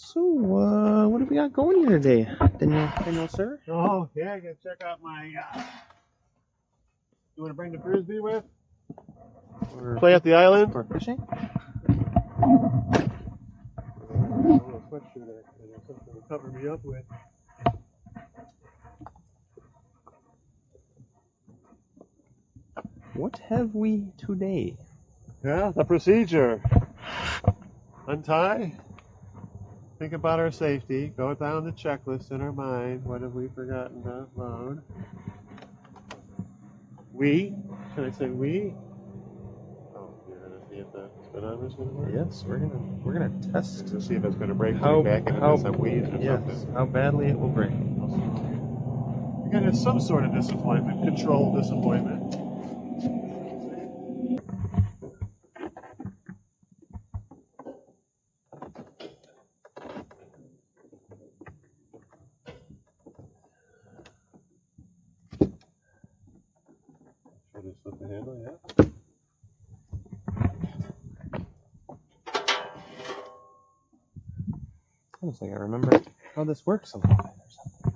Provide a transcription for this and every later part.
So, what have we got going here today, Daniel, sir? Oh, yeah, I gotta check out my, you want to bring the Frisbee with? Or Play at the island? for fishing? A little sweatshirt, actually, or something to cover me up with. What have we today? Yeah, the procedure. Untie. Think about our safety. Go down the checklist in our mind. What have we forgotten to load? Can I say we? Oh, you're gonna see if the speedometer's gonna work? Yes, we're gonna test. We'll see if it's gonna break when we back into some weeds or something. How badly it will break. You're gonna have some sort of disappointment, controlled disappointment. Should I slip the handle? Yeah. Almost like I remember how this works a little bit or something.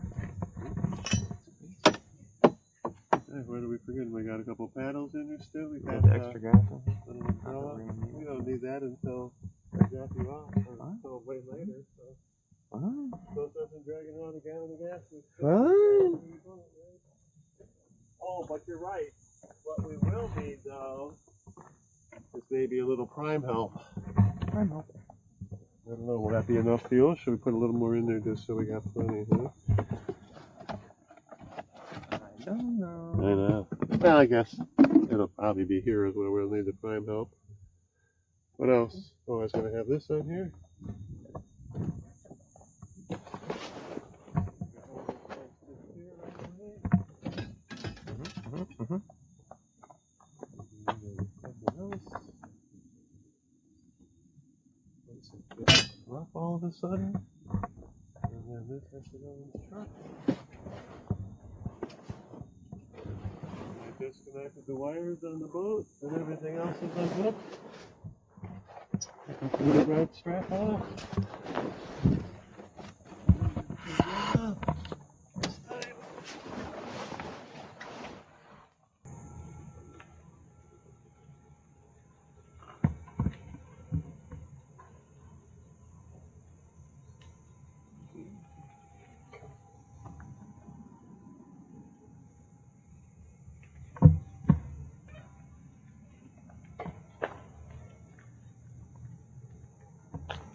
Hey, what are we forgetting? We got a couple paddles in there still. We Got got the extra gas in here. little umbrella. We don't need that until I drop you off, or until way later. So something dragging around a gallon of gas. Oh, but you're right. What we will need though is maybe a little prime help. Prime help. I don't know. Will that be enough fuel? Should we put a little more in there just so we got plenty? Huh? I don't know. I know. Well, I guess it'll probably be here as well. We'll need the prime help. What else? Oh, I was going to have this on here. Rough all of a sudden. And then this has to go in the truck. I disconnected the wires on the boat, and everything else is unhooked. The computer guard strap off.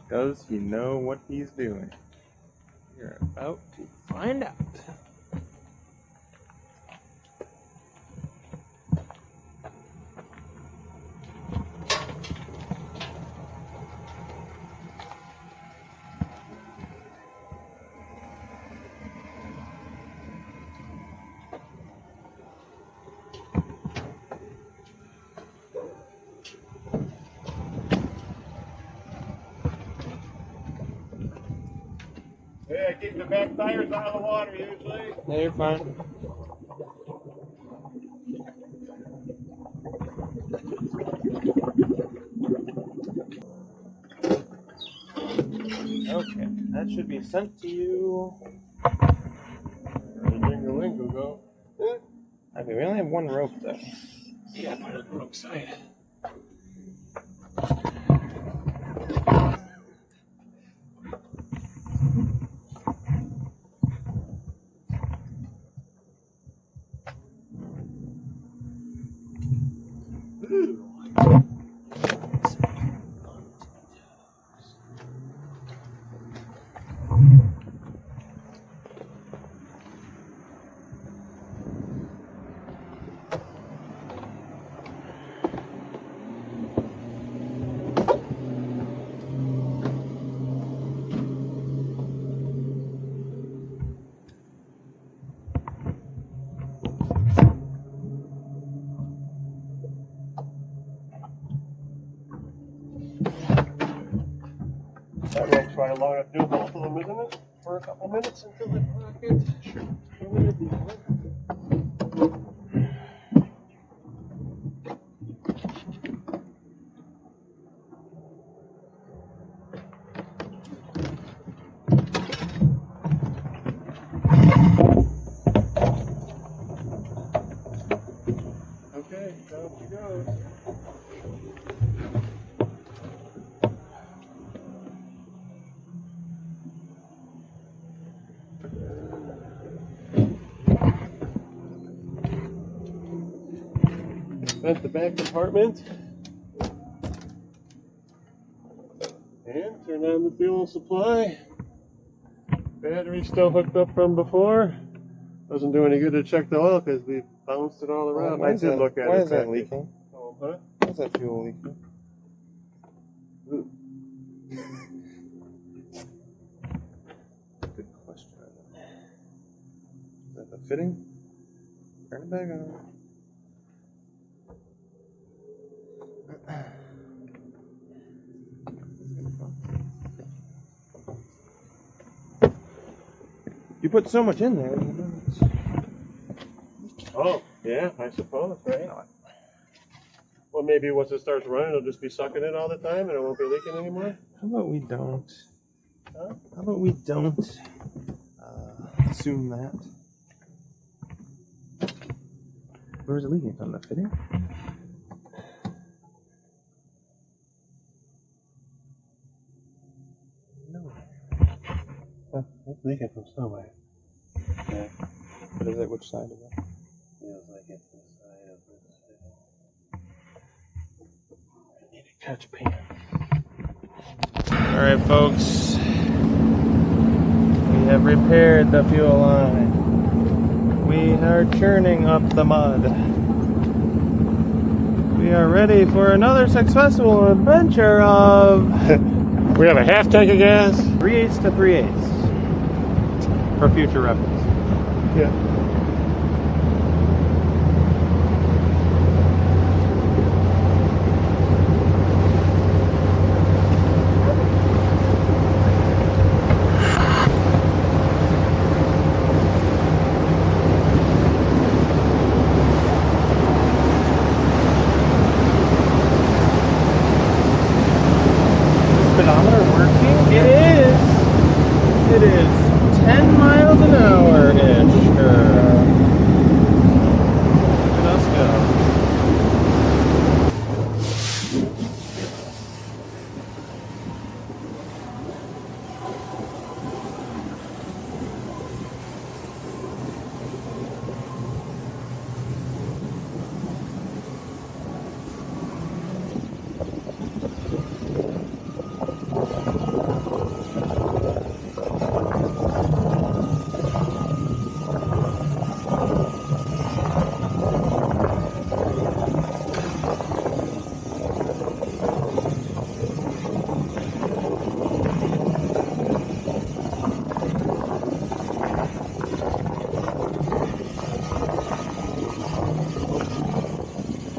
Does he know what he's doing? You're about to find out. Hey, I keep the back tires out of the water usually. Yeah, you're fine. Okay, that should be sent to you. Ring-a-ling-a go. Okay, we only have one rope though. Yeah, put it on the wrong side. That rope's probably long enough to do both of them, isn't it? For a couple minutes until they pocket. Sure. vent the back compartment. And turn on the fuel supply. Battery's still hooked up from before. Doesn't do any good to check the oil because we bounced it all around. Why is that correctly. leaking? Oh, huh? Why is that fuel leaking? Good question. Is that the fitting? Turn it back on. You put so much in there. Oh, yeah, I suppose, right? Well, maybe once it starts running, it'll just be sucking it all the time and it won't be leaking anymore? How about we don't? Huh? How about we don't assume that? Where is it leaking? On the fitting? No. It's leaking from somewhere. Yeah. But is it which side of it? Feels like it's this side of this. I need a catch pan. Alright folks, we have repaired the fuel line. We are churning up the mud. We are ready for another successful adventure of We have a half tank of gas. 3/8 to 3/8 for future reference. Yeah. Speedometer working? It is 10 miles an hour-ish. Let's go.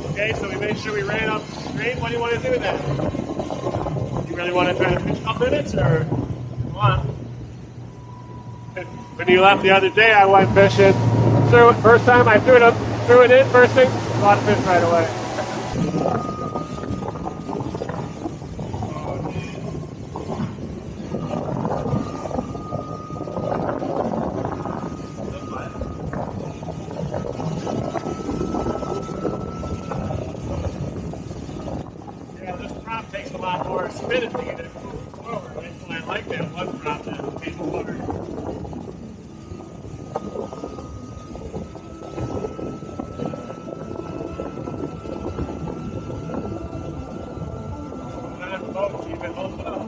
Okay, so we made sure we ran up straight. What do you want to do then? You really want to try to fish a couple minutes, or come on? When you left the other day, I went fishing. So first time I threw it in, first thing, a lot of fish right away. Yeah, this prop takes a lot more spinning to get it forward. That's why I like that one prop that takes forward. Keep it hold up.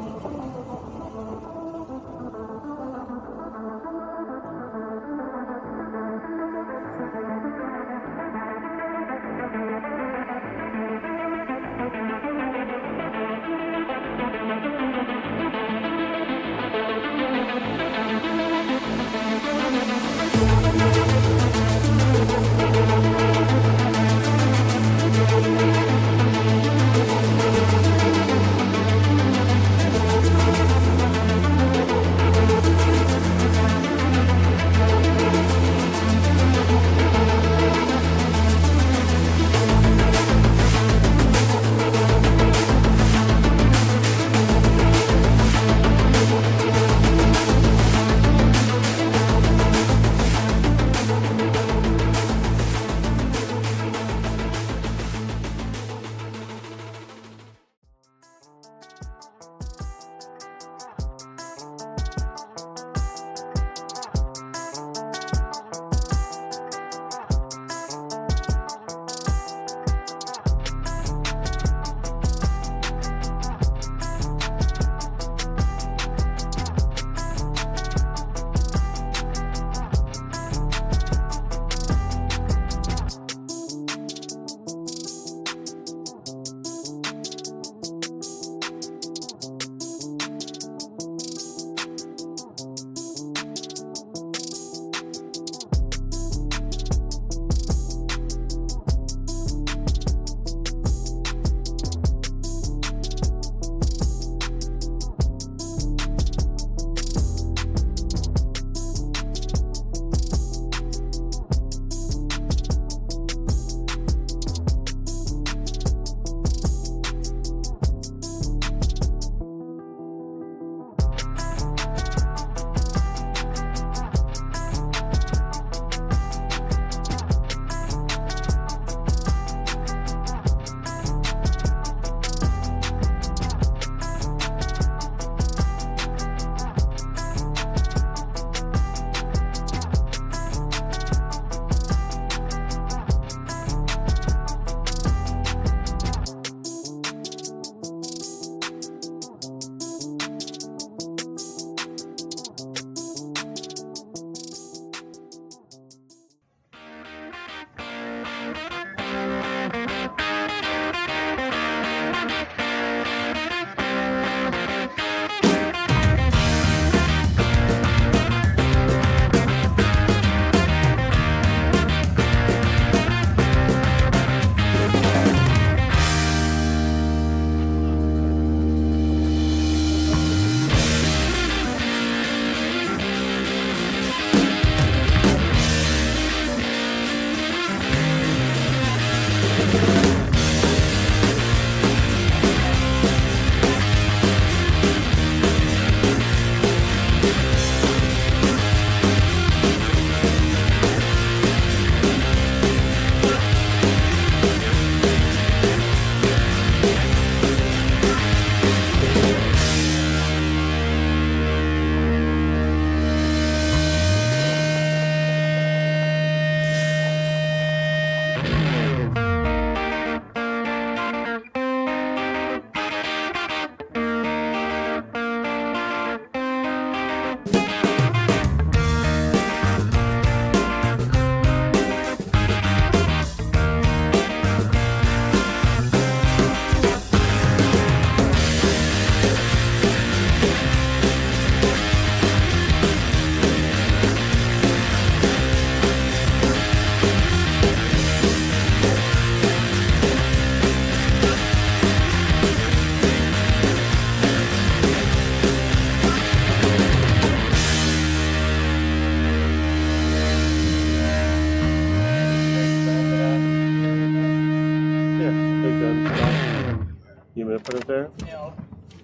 there. Yeah, I'll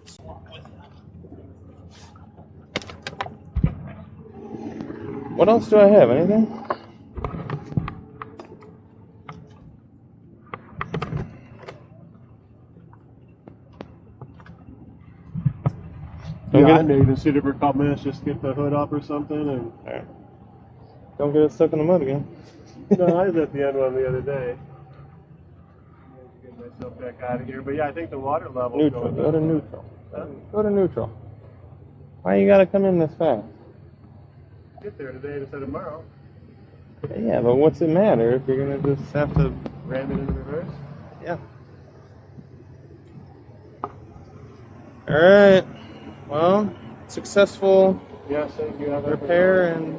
swap with you. What else do I have? Anything? Yeah, I may even sit it for a couple minutes, just get the hood up or something, and Alright. Don't get it stuck in the mud again. no, I was at the end one the other day. Get myself back out of here, but yeah, I think the water level. Neutral. Go to neutral. Go to neutral. Why you gotta come in this fast? Get there today instead of tomorrow. Yeah, but what's it matter if you're gonna just have to Ram it in reverse. Yeah. Alright. Well, successful Yes, thank you. repair and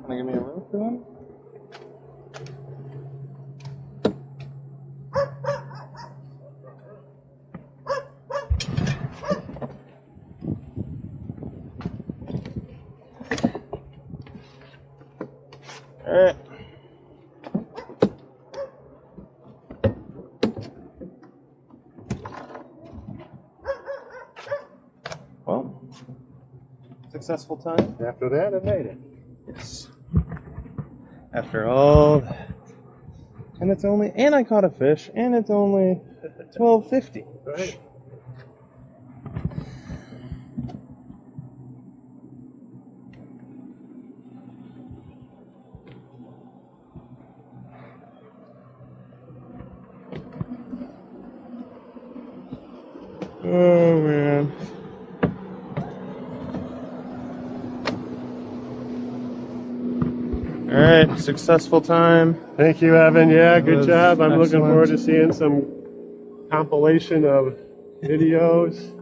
Wanna give me a room for that? Alright. Well, successful time. After that, I made it. Yes. After all that. And it's only, and I caught a fish, and it's only 12:50. Right. Oh man. Alright, successful time. Thank you, Evan. Yeah, good was job. I'm looking excellent. forward to seeing some compilation of videos.